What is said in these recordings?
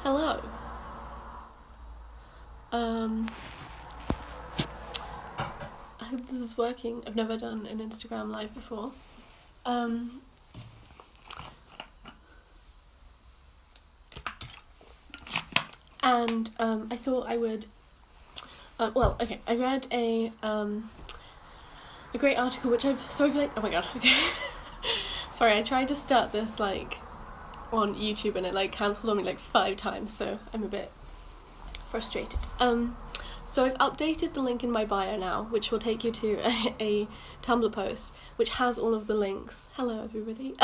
Hello. I hope this is working. I've never done an Instagram live before. I thought I would. I read a great article which I've oh my god. Okay. Sorry, I tried to start this on YouTube and it cancelled on me 5 times, so I'm a bit frustrated. So I've updated the link in my bio now, which will take you to a Tumblr post, which has all of the links. Hello, everybody.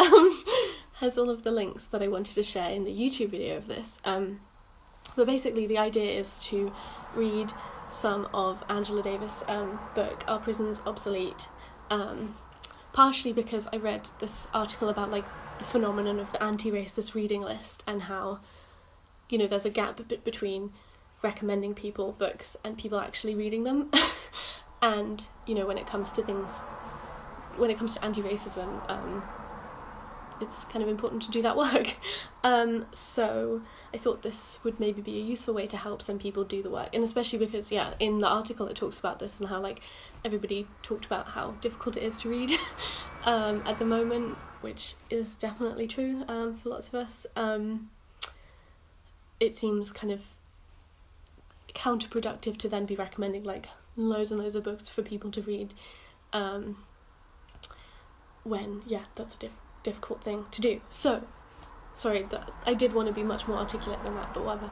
Has all of the links that I wanted to share in the YouTube video of this. But basically, the idea is to read some of Angela Davis' book, Are Prisons Obsolete? Partially because I read this article about the phenomenon of the anti-racist reading list and how, there's a gap between recommending people books and people actually reading them. And, when it comes to anti-racism, it's kind of important to do that work. So I thought this would maybe be a useful way to help some people do the work, and especially because, in the article it talks about this and how everybody talked about how difficult it is to read at the moment, which is definitely true for lots of us. It seems kind of counterproductive to then be recommending loads and loads of books for people to read when that's a difficult thing to do. So sorry that I did want to be much more articulate than that, but whatever.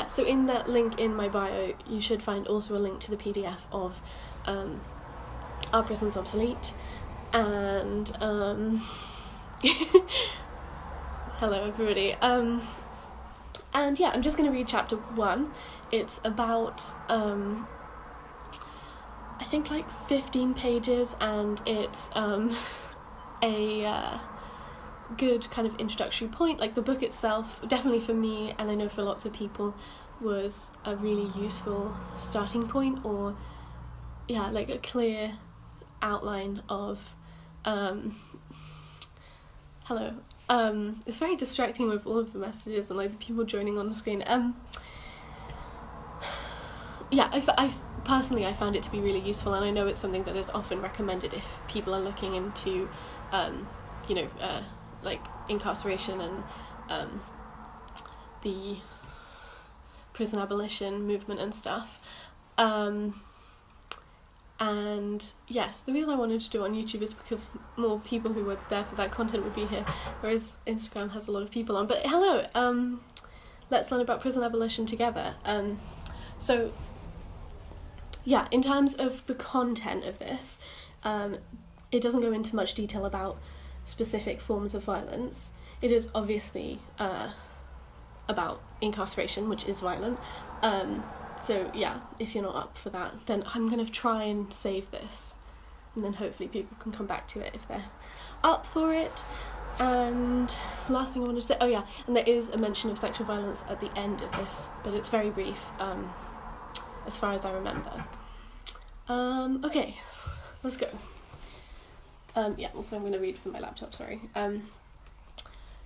So in that link in my bio you should find also a link to the PDF of Are Prisons Obsolete? And hello everybody. And I'm just going to read chapter 1. It's about I think 15 pages, and it's a good kind of introductory point. The book itself, definitely for me, and I know for lots of people, was a really useful starting point, or a clear outline of hello. It's very distracting with all of the messages and the people joining on the screen. I personally found it to be really useful, and I know it's something that is often recommended if people are looking into incarceration and the prison abolition movement and stuff. And yes, the reason I wanted to do it on YouTube is because more people who were there for that content would be here, whereas Instagram has a lot of people on. But hello, let's learn about prison abolition together. In terms of the content of this, it doesn't go into much detail about specific forms of violence. It is obviously about incarceration, which is violent. If you're not up for that, then I'm going to try and save this, and then hopefully people can come back to it if they're up for it. And last thing I wanted to say, and there is a mention of sexual violence at the end of this, but it's very brief, as far as I remember. Okay, let's go. Also I'm going to read from my laptop, sorry.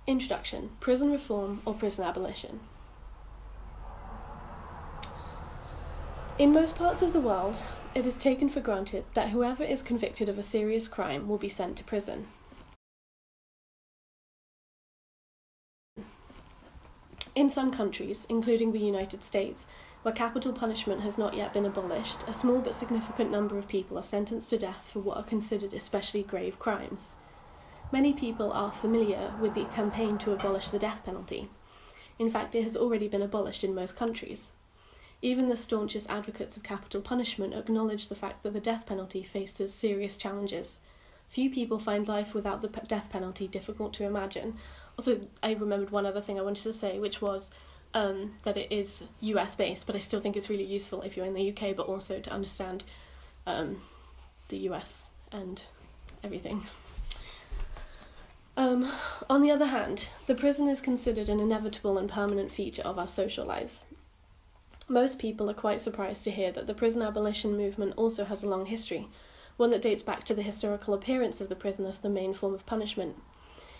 Introduction: Prison reform or prison abolition. In most parts of the world, it is taken for granted that whoever is convicted of a serious crime will be sent to prison. In some countries, including the United States, where capital punishment has not yet been abolished, a small but significant number of people are sentenced to death for what are considered especially grave crimes. Many people are familiar with the campaign to abolish the death penalty. In fact, it has already been abolished in most countries. Even the staunchest advocates of capital punishment acknowledge the fact that the death penalty faces serious challenges. Few people find life without the death penalty difficult to imagine. Also, I remembered one other thing I wanted to say, which was that it is US-based, but I still think it's really useful if you're in the UK, but also to understand the US and everything. On the other hand, the prison is considered an inevitable and permanent feature of our social lives. Most people are quite surprised to hear that the prison abolition movement also has a long history, one that dates back to the historical appearance of the prison as the main form of punishment.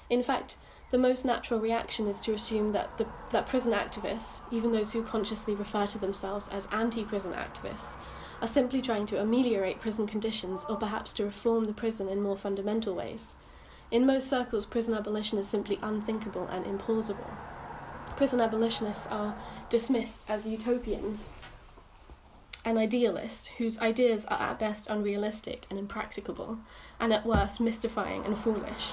In fact, the most natural reaction is to assume that prison activists, even those who consciously refer to themselves as anti-prison activists, are simply trying to ameliorate prison conditions or perhaps to reform the prison in more fundamental ways. In most circles, prison abolition is simply unthinkable and implausible. Prison abolitionists are dismissed as utopians and idealists whose ideas are at best unrealistic and impracticable, and at worst mystifying and foolish.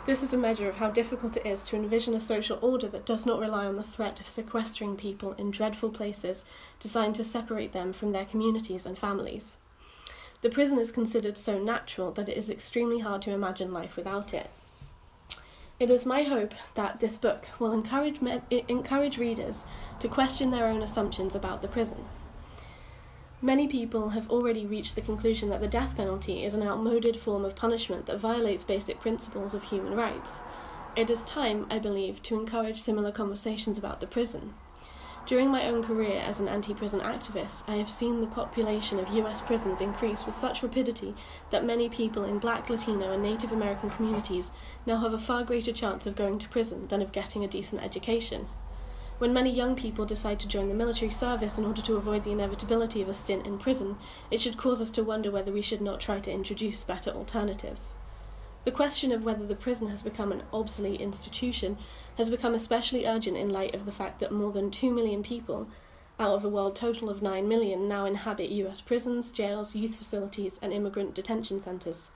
This is a measure of how difficult it is to envision a social order that does not rely on the threat of sequestering people in dreadful places designed to separate them from their communities and families. The prison is considered so natural that it is extremely hard to imagine life without it. It is my hope that this book will encourage readers to question their own assumptions about the prison. Many people have already reached the conclusion that the death penalty is an outmoded form of punishment that violates basic principles of human rights. It is time, I believe, to encourage similar conversations about the prison. During my own career as an anti-prison activist, I have seen the population of US prisons increase with such rapidity that many people in Black, Latino, and Native American communities now have a far greater chance of going to prison than of getting a decent education. When many young people decide to join the military service in order to avoid the inevitability of a stint in prison, it should cause us to wonder whether we should not try to introduce better alternatives. The question of whether the prison has become an obsolete institution has become especially urgent in light of the fact that more than 2 million people, out of a world total of 9 million, now inhabit US prisons, jails, youth facilities, and immigrant detention centres.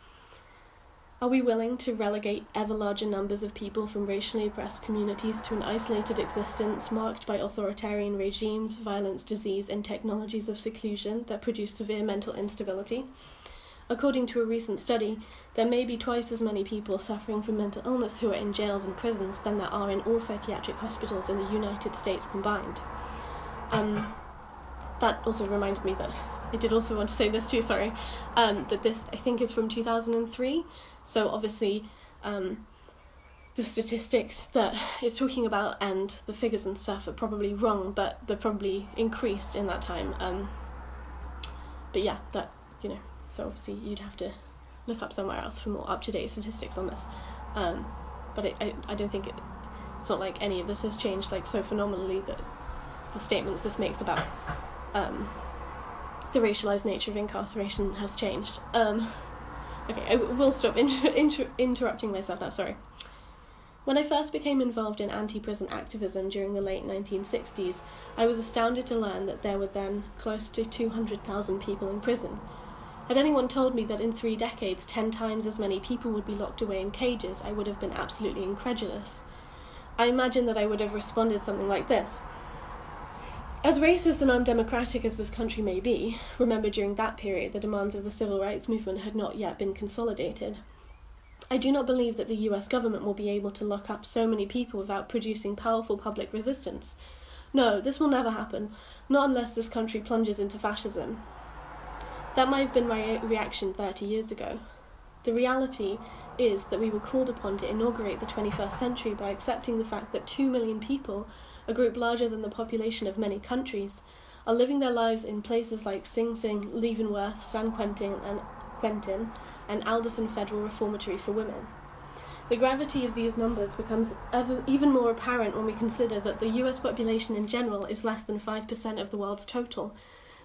Are we willing to relegate ever larger numbers of people from racially oppressed communities to an isolated existence marked by authoritarian regimes, violence, disease, and technologies of seclusion that produce severe mental instability? According to a recent study, there may be twice as many people suffering from mental illness who are in jails and prisons than there are in all psychiatric hospitals in the United States combined. That also reminded me that I did also want to say this too, that this, I think, is from 2003. So obviously, the statistics that it's talking about and the figures and stuff are probably wrong, but they're probably increased in that time. But yeah, that, so obviously you'd have to look up somewhere else for more up-to-date statistics on this. But I don't think it's not like any of this has changed like so phenomenally that the statements this makes about the racialized nature of incarceration has changed. Okay, I will stop interrupting myself now, sorry. When I first became involved in anti-prison activism during the late 1960s, I was astounded to learn that there were then close to 200,000 people in prison. Had anyone told me that in 3 decades 10 times as many people would be locked away in cages, I would have been absolutely incredulous. I imagine that I would have responded something like this. As racist and undemocratic as this country may be, remember during that period the demands of the civil rights movement had not yet been consolidated. I do not believe that the US government will be able to lock up so many people without producing powerful public resistance. No, this will never happen, not unless this country plunges into fascism. That might have been my reaction 30 years ago. The reality is that we were called upon to inaugurate the 21st century by accepting the fact that 2 million people, a group larger than the population of many countries, are living their lives in places like Sing Sing, Leavenworth, San Quentin, and Alderson Federal Reformatory for Women. The gravity of these numbers becomes even more apparent when we consider that the US population in general is less than 5% of the world's total,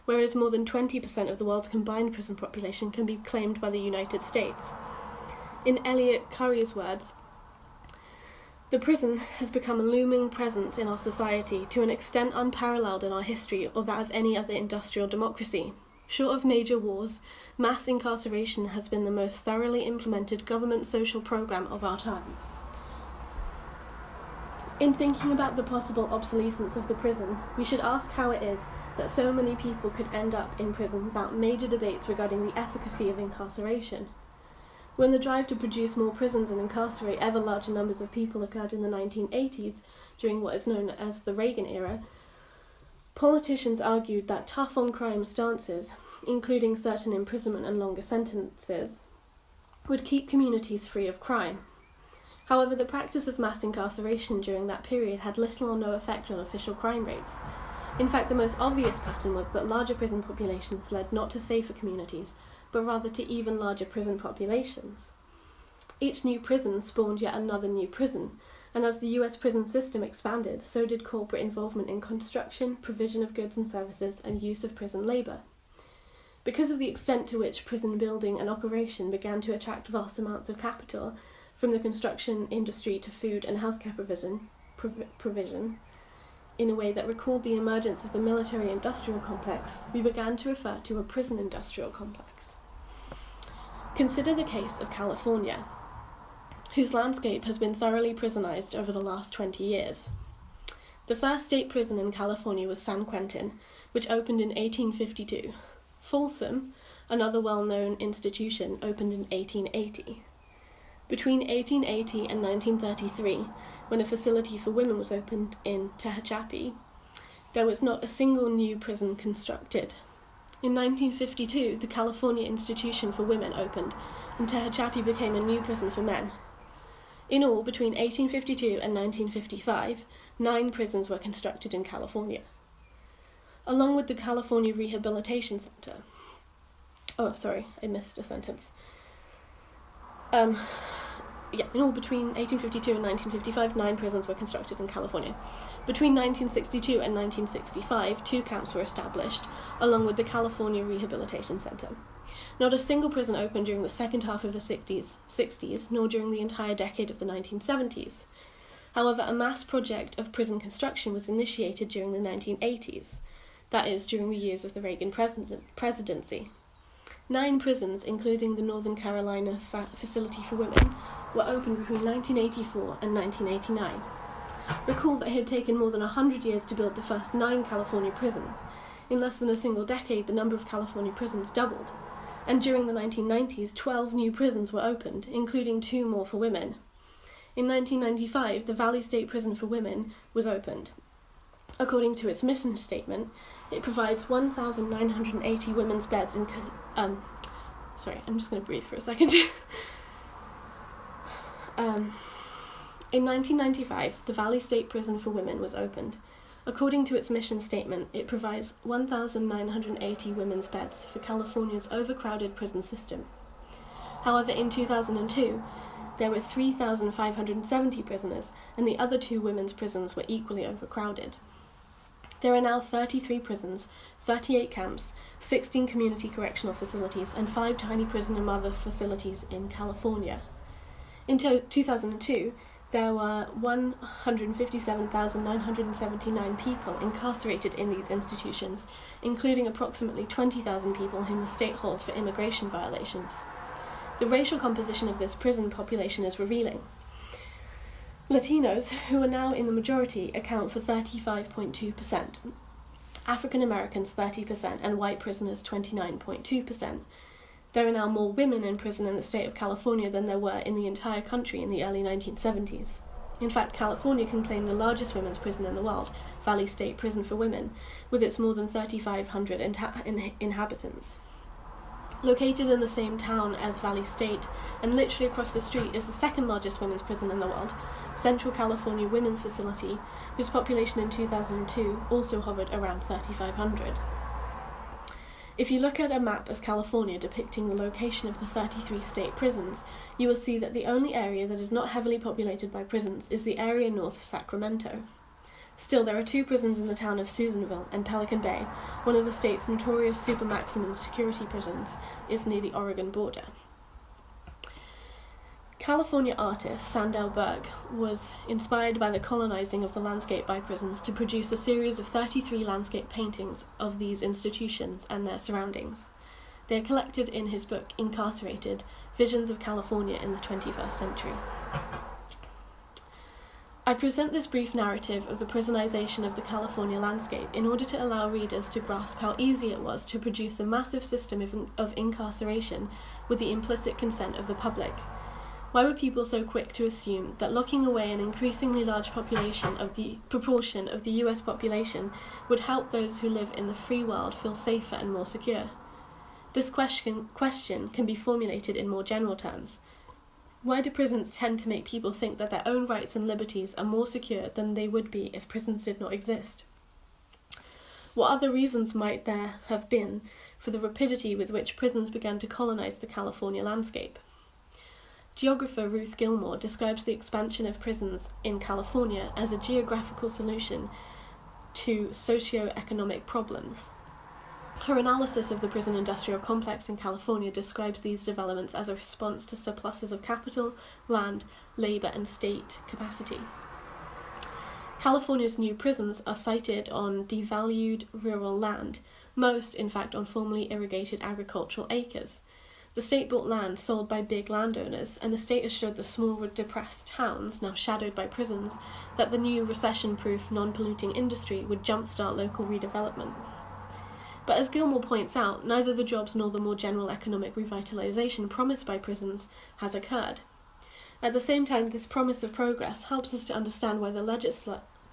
whereas more than 20% of the world's combined prison population can be claimed by the United States. In Elliot Curry's words, the prison has become a looming presence in our society to an extent unparalleled in our history or that of any other industrial democracy. Short of major wars, mass incarceration has been the most thoroughly implemented government social program of our time. In thinking about the possible obsolescence of the prison, we should ask how it is that so many people could end up in prison without major debates regarding the efficacy of incarceration. When the drive to produce more prisons and incarcerate ever larger numbers of people occurred in the 1980s, during what is known as the Reagan era, politicians argued that tough-on-crime stances, including certain imprisonment and longer sentences, would keep communities free of crime. However, the practice of mass incarceration during that period had little or no effect on official crime rates. In fact, the most obvious pattern was that larger prison populations led not to safer communities, but rather to even larger prison populations. Each new prison spawned yet another new prison, and as the US prison system expanded, so did corporate involvement in construction, provision of goods and services, and use of prison labour. Because of the extent to which prison building and operation began to attract vast amounts of capital, from the construction industry to food and healthcare provision, in a way that recalled the emergence of the military-industrial complex, we began to refer to a prison-industrial complex. Consider the case of California, whose landscape has been thoroughly prisonized over the last 20 years. The first state prison in California was San Quentin, which opened in 1852. Folsom, another well-known institution, opened in 1880. Between 1880 and 1933, when a facility for women was opened in Tehachapi, there was not a single new prison constructed. In 1952, the California Institution for Women opened, and Tehachapi became a new prison for men. In all, between 1852 and 1955, 9 prisons were constructed in California. Along with the California Rehabilitation Center. Oh, sorry, I missed a sentence. In all, between 1852 and 1955, 9 prisons were constructed in California. Between 1962 and 1965, 2 camps were established, along with the California Rehabilitation Center. Not a single prison opened during the second half of the 60s, nor during the entire decade of the 1970s. However, a mass project of prison construction was initiated during the 1980s, that is, during the years of the Reagan presidency. 9 prisons, including the Northern Carolina Facility for Women, were opened between 1984 and 1989. Recall that it had taken more than 100 years to build the first 9 California prisons. In less than a single decade, the number of California prisons doubled. And during the 1990s, 12 new prisons were opened, including 2 more for women. In 1995, the Valley State Prison for Women was opened. According to its mission statement, it provides 1,980 women's beds in... sorry, I'm just going to breathe for a second. In 1995, the Valley State Prison for Women was opened. According to its mission statement, it provides 1,980 women's beds for California's overcrowded prison system. However, in 2002, there were 3,570 prisoners, and the other 2 women's prisons were equally overcrowded. There are now 33 prisons, 38 camps, 16 community correctional facilities, and 5 tiny prison and mother facilities in California. In 2002, there were 157,979 people incarcerated in these institutions, including approximately 20,000 people whom the state holds for immigration violations. The racial composition of this prison population is revealing. Latinos, who are now in the majority, account for 35.2%, African Americans 30%, and white prisoners 29.2%. There are now more women in prison in the state of California than there were in the entire country in the early 1970s. In fact, California can claim the largest women's prison in the world, Valley State Prison for Women, with its more than 3,500 inhabitants. Located in the same town as Valley State, and literally across the street, is the second largest women's prison in the world, Central California Women's Facility, whose population in 2002 also hovered around 3,500. If you look at a map of California depicting the location of the 33 state prisons, you will see that the only area that is not heavily populated by prisons is the area north of Sacramento. Still, there are 2 prisons in the town of Susanville, and Pelican Bay, one of the state's notorious super maximum security prisons, is near the Oregon border. California artist Sandel Berg was inspired by the colonizing of the landscape by prisons to produce a series of 33 landscape paintings of these institutions and their surroundings. They are collected in his book, Incarcerated: Visions of California in the 21st Century. I present this brief narrative of the prisonization of the California landscape in order to allow readers to grasp how easy it was to produce a massive system of incarceration with the implicit consent of the public. Why were people so quick to assume that locking away an increasingly large proportion of the US population would help those who live in the free world feel safer and more secure? This question can be formulated in more general terms. Why do prisons tend to make people think that their own rights and liberties are more secure than they would be if prisons did not exist? What other reasons might there have been for the rapidity with which prisons began to colonize the California landscape? Geographer Ruth Gilmore describes the expansion of prisons in California as a geographical solution to socio-economic problems. Her analysis of the prison industrial complex in California describes these developments as a response to surpluses of capital, land, labour and state capacity. California's new prisons are sited on devalued rural land, most, in fact, on formerly irrigated agricultural acres. The state bought land sold by big landowners, and the state assured the small, depressed towns, now shadowed by prisons, that the new recession-proof, non-polluting industry would jumpstart local redevelopment. But as Gilmore points out, neither the jobs nor the more general economic revitalization promised by prisons has occurred. At the same time, this promise of progress helps us to understand why the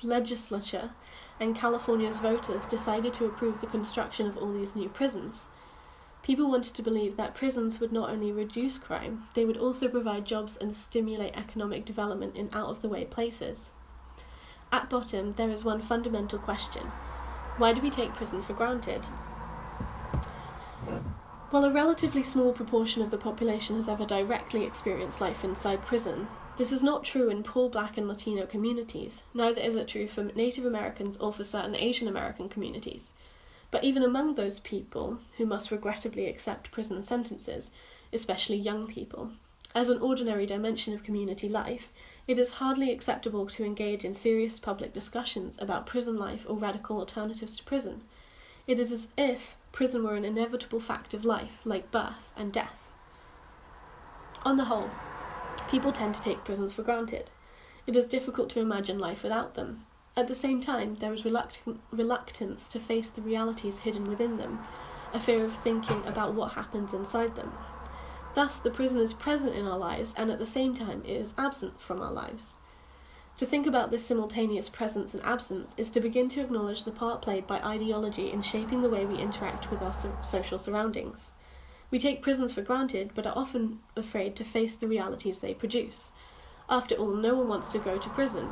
legislature and California's voters decided to approve the construction of all these new prisons. People wanted to believe that prisons would not only reduce crime, they would also provide jobs and stimulate economic development in out-of-the-way places. At bottom, there is one fundamental question. Why do we take prison for granted? While a relatively small proportion of the population has ever directly experienced life inside prison, this is not true in poor Black and Latino communities, neither is it true for Native Americans or for certain Asian American communities. But even among those people who must regrettably accept prison sentences, especially young people, as an ordinary dimension of community life, it is hardly acceptable to engage in serious public discussions about prison life or radical alternatives to prison. It is as if prison were an inevitable fact of life, like birth and death. On the whole, people tend to take prisons for granted. It is difficult to imagine life without them. At the same time, there is reluctance to face the realities hidden within them, a fear of thinking about what happens inside them. Thus, the prison is present in our lives, and at the same time, it is absent from our lives. To think about this simultaneous presence and absence is to begin to acknowledge the part played by ideology in shaping the way we interact with our social surroundings. We take prisons for granted, but are often afraid to face the realities they produce. After all, no one wants to go to prison,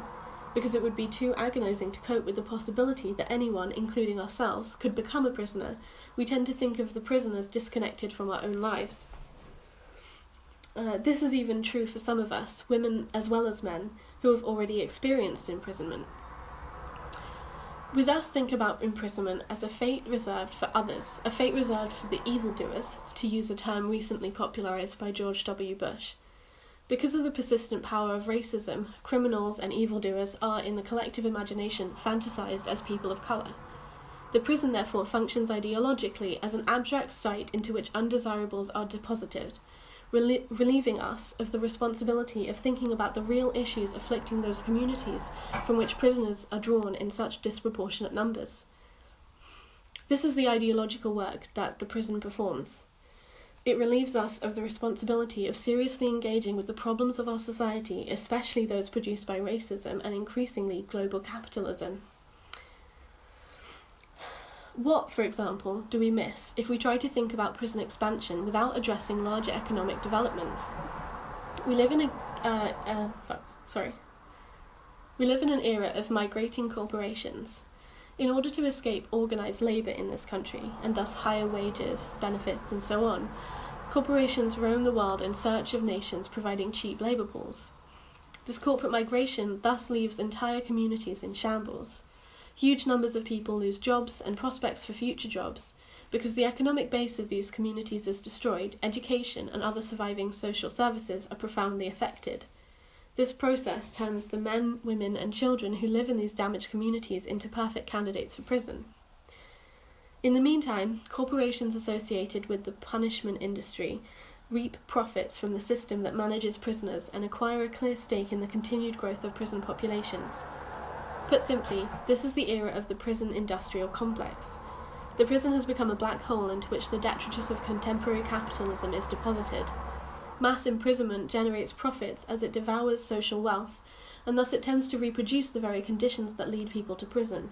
because it would be too agonizing to cope with the possibility that anyone, including ourselves, could become a prisoner. We tend to think of the prison as disconnected from our own lives. This is even true for some of us, women as well as men, who have already experienced imprisonment. We thus think about imprisonment as a fate reserved for others, a fate reserved for the evildoers, to use a term recently popularized by George W. Bush. Because of the persistent power of racism, criminals and evildoers are, in the collective imagination, fantasized as people of color. The prison, therefore, functions ideologically as an abstract site into which undesirables are deposited, relieving us of the responsibility of thinking about the real issues afflicting those communities from which prisoners are drawn in such disproportionate numbers. This is the ideological work that the prison performs. It relieves us of the responsibility of seriously engaging with the problems of our society, especially those produced by racism and increasingly global capitalism. What, for example, do we miss if we try to think about prison expansion without addressing larger economic developments? We live in an era of migrating corporations. In order to escape organised labour in this country, and thus higher wages, benefits, and so on, corporations roam the world in search of nations providing cheap labour pools. This corporate migration thus leaves entire communities in shambles. Huge numbers of people lose jobs and prospects for future jobs. Because the economic base of these communities is destroyed, education and other surviving social services are profoundly affected. This process turns the men, women, and children who live in these damaged communities into perfect candidates for prison. In the meantime, corporations associated with the punishment industry reap profits from the system that manages prisoners and acquire a clear stake in the continued growth of prison populations. Put simply, this is the era of the prison industrial complex. The prison has become a black hole into which the detritus of contemporary capitalism is deposited. Mass imprisonment generates profits as it devours social wealth, and thus it tends to reproduce the very conditions that lead people to prison.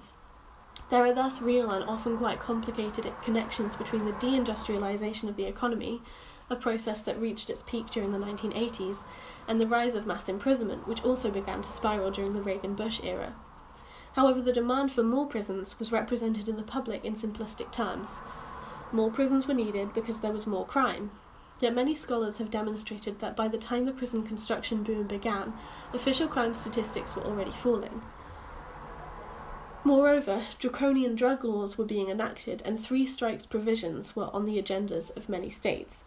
There are thus real and often quite complicated connections between the deindustrialization of the economy, a process that reached its peak during the 1980s, and the rise of mass imprisonment, which also began to spiral during the Reagan-Bush era. However, the demand for more prisons was represented in the public in simplistic terms. More prisons were needed because there was more crime. Yet many scholars have demonstrated that by the time the prison construction boom began, official crime statistics were already falling. Moreover, draconian drug laws were being enacted, and 3 strikes provisions were on the agendas of many states.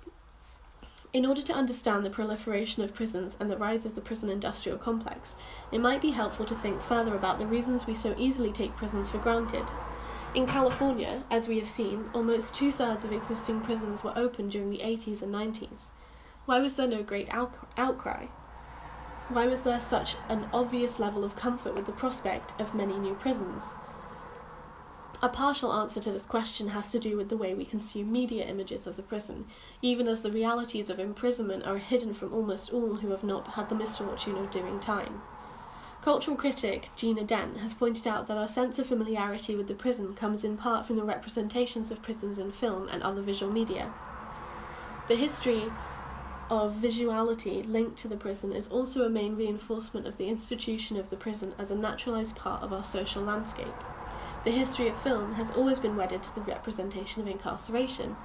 In order to understand the proliferation of prisons and the rise of the prison industrial complex, it might be helpful to think further about the reasons we so easily take prisons for granted. In California, as we have seen, almost 2/3 of existing prisons were opened during the 80s and 90s. Why was there no great outcry? Why was there such an obvious level of comfort with the prospect of many new prisons? A partial answer to this question has to do with the way we consume media images of the prison, even as the realities of imprisonment are hidden from almost all who have not had the misfortune of doing time. Cultural critic Gina Dent has pointed out that our sense of familiarity with the prison comes in part from the representations of prisons in film and other visual media. The history of visuality linked to the prison is also a main reinforcement of the institution of the prison as a naturalized part of our social landscape. The history of film has always been wedded to the representation of incarceration.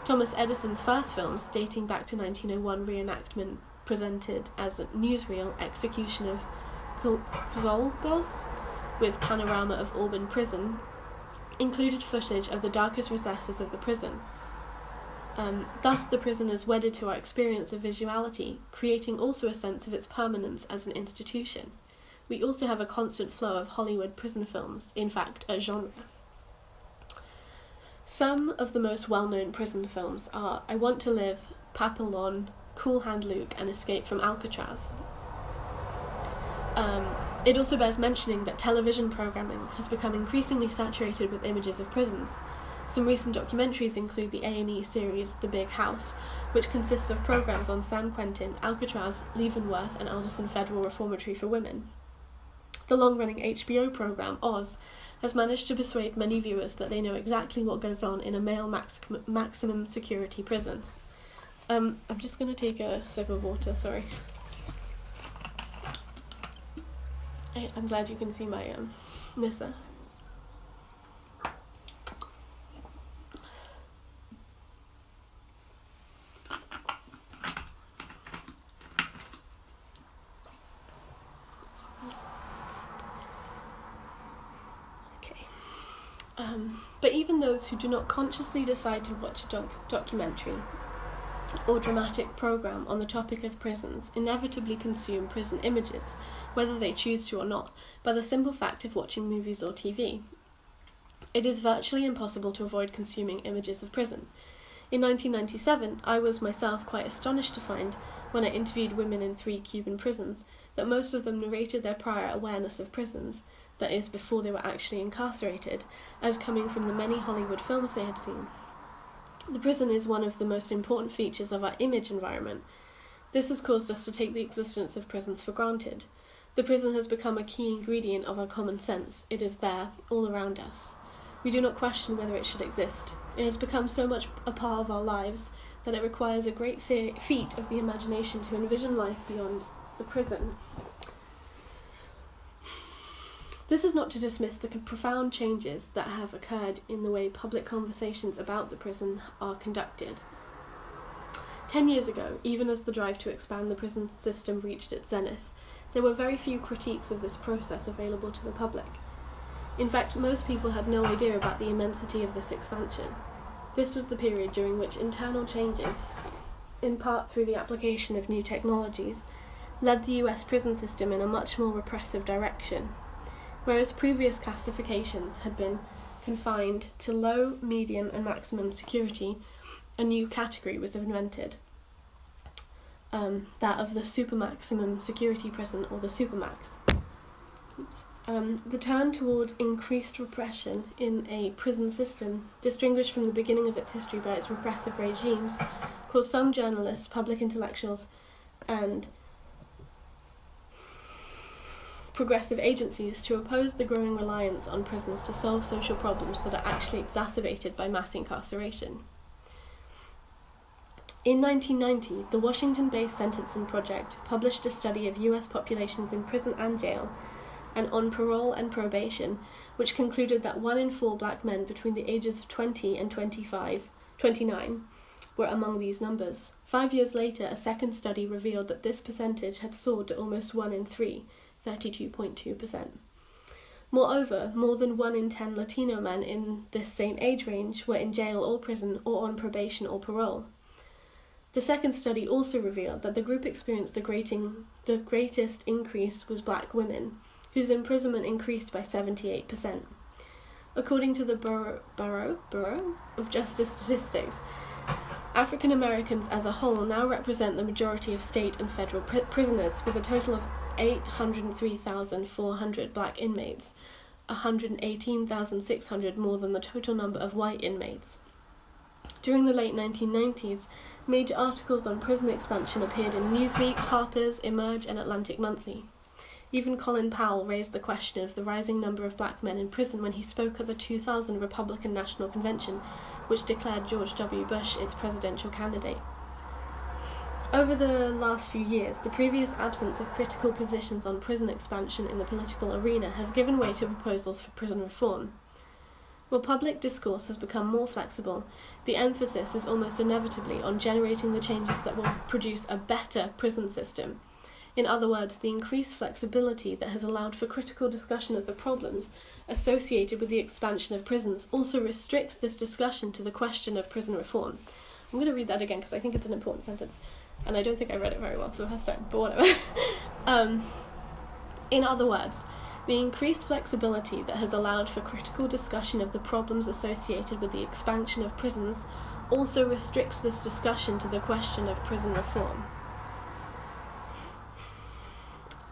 Thomas Edison's first films, dating back to 1901 reenactment presented as a newsreel execution of Czolgosz, with panorama of Auburn prison, included footage of the darkest recesses of the prison. Thus, the prison is wedded to our experience of visuality, creating also a sense of its permanence as an institution. We also have a constant flow of Hollywood prison films, in fact, a genre. Some of the most well-known prison films are I Want to Live, Papillon, Cool Hand Luke, and Escape from Alcatraz. It also bears mentioning that television programming has become increasingly saturated with images of prisons. Some recent documentaries include the A&E series The Big House, which consists of programs on San Quentin, Alcatraz, Leavenworth, and Alderson Federal Reformatory for Women. The long-running HBO program, Oz, has managed to persuade many viewers that they know exactly what goes on in a male maximum security prison. I'm just going to take a sip of water, sorry. I'm glad you can see my Nissa. But even those who do not consciously decide to watch a documentary or dramatic program on the topic of prisons inevitably consume prison images, whether they choose to or not, by the simple fact of watching movies or TV. It is virtually impossible to avoid consuming images of prison. In 1997, I was myself quite astonished to find, when I interviewed women in 3 Cuban prisons, that most of them narrated their prior awareness of prisons, that is, before they were actually incarcerated, as coming from the many Hollywood films they had seen. The prison is one of the most important features of our image environment. This has caused us to take the existence of prisons for granted. The prison has become a key ingredient of our common sense. It is there, all around us. We do not question whether it should exist. It has become so much a part of our lives that it requires a great feat of the imagination to envision life beyond the prison. This is not to dismiss the profound changes that have occurred in the way public conversations about the prison are conducted. 10 years ago, even as the drive to expand the prison system reached its zenith, there were very few critiques of this process available to the public. In fact, most people had no idea about the immensity of this expansion. This was the period during which internal changes, in part through the application of new technologies, led the US prison system in a much more repressive direction. Whereas previous classifications had been confined to low, medium, and maximum security, a new category was invented, that of the super-maximum security prison, or the supermax. The turn towards increased repression in a prison system, distinguished from the beginning of its history by its repressive regimes, caused some journalists, public intellectuals, and progressive agencies to oppose the growing reliance on prisons to solve social problems that are actually exacerbated by mass incarceration. In 1990, the Washington-based Sentencing Project published a study of US populations in prison and jail, and on parole and probation, which concluded that 1 in 4 black men between the ages of 20 and 29 were among these numbers. 5 years later, a second study revealed that this percentage had soared to almost 1 in 3, 32.2%. Moreover, more than 1 in 10 Latino men in this same age range were in jail or prison or on probation or parole. The second study also revealed that the group experienced the greatest increase was black women, whose imprisonment increased by 78%. According to the Bureau of Justice Statistics, African Americans as a whole now represent the majority of state and federal prisoners, with a total of 803,400 black inmates, 118,600 more than the total number of white inmates. During the late 1990s, major articles on prison expansion appeared in Newsweek, Harper's, Emerge, and Atlantic Monthly. Even Colin Powell raised the question of the rising number of black men in prison when he spoke at the 2000 Republican National Convention, which declared George W. Bush its presidential candidate. Over the last few years, the previous absence of critical positions on prison expansion in the political arena has given way to proposals for prison reform. While public discourse has become more flexible, the emphasis is almost inevitably on generating the changes that will produce a better prison system. In other words, the increased flexibility that has allowed for critical discussion of the problems associated with the expansion of prisons also restricts this discussion to the question of prison reform. I'm going to read that again because I think it's an important sentence, and I don't think I read it very well for the first time, but whatever. In other words, the increased flexibility that has allowed for critical discussion of the problems associated with the expansion of prisons also restricts this discussion to the question of prison reform.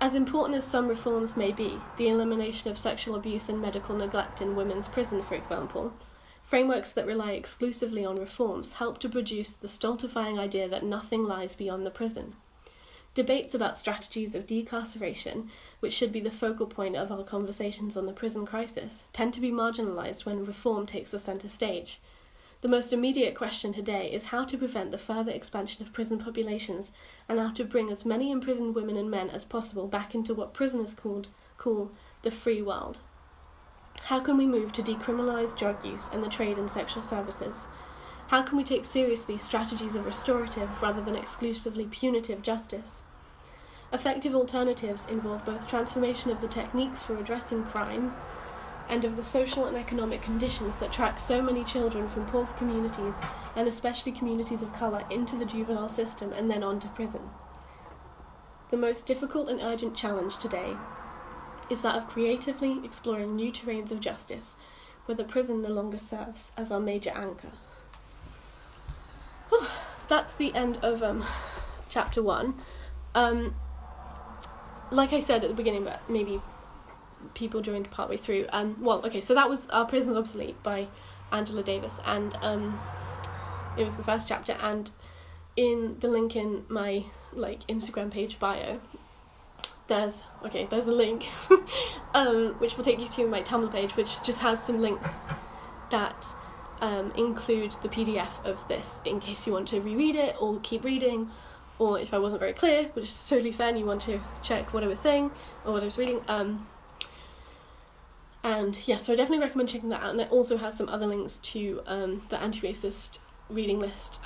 As important as some reforms may be, the elimination of sexual abuse and medical neglect in women's prison, for example, frameworks that rely exclusively on reforms help to produce the stultifying idea that nothing lies beyond the prison. Debates about strategies of decarceration, which should be the focal point of our conversations on the prison crisis, tend to be marginalised when reform takes the centre stage. The most immediate question today is how to prevent the further expansion of prison populations and how to bring as many imprisoned women and men as possible back into what prisoners call the free world. How can we move to decriminalise drug use and the trade in sexual services? How can we take seriously strategies of restorative rather than exclusively punitive justice? Effective alternatives involve both transformation of the techniques for addressing crime and of the social and economic conditions that track so many children from poor communities, and especially communities of colour, into the juvenile system and then on to prison. The most difficult and urgent challenge today is that of creatively exploring new terrains of justice, where the prison no longer serves as our major anchor. So that's the end of chapter 1. Like I said at the beginning, but maybe people joined partway through. So that was Our Prison's Obsolete by Angela Davis, and it was the first chapter, and in the link in my Instagram page bio, there's a link which will take you to my Tumblr page, which just has some links that include the PDF of this in case you want to reread it or keep reading, or if I wasn't very clear, which is totally fair, and you want to check what I was saying or what I was reading. And yeah, so I definitely recommend checking that out, and it also has some other links to the anti-racist reading list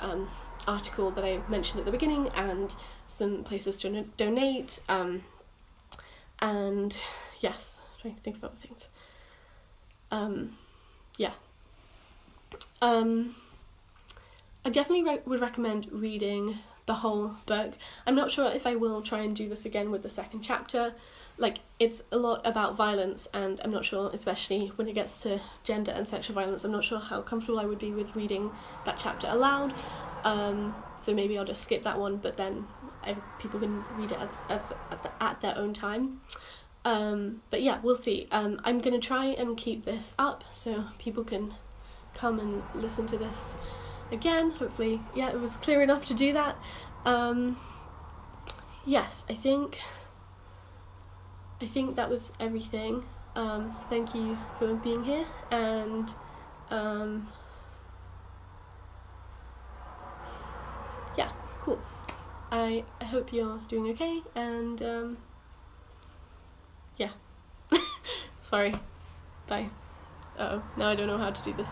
article that I mentioned at the beginning, and some places to donate, and yes, I'm trying to think of other things. I definitely would recommend reading the whole book. I'm not sure if I will try and do this again with the second chapter. It's a lot about violence, and I'm not sure, especially when it gets to gender and sexual violence, I'm not sure how comfortable I would be with reading that chapter aloud. So maybe I'll just skip that one, but then people can read it at their own time. But yeah, we'll see. I'm going to try and keep this up so people can come and listen to this again. Hopefully, yeah, it was clear enough to do that. Yes, I think that was everything. Thank you for being here, and yeah, cool. I hope you're doing okay, and yeah. Sorry. Bye. Uh-oh, now I don't know how to do this.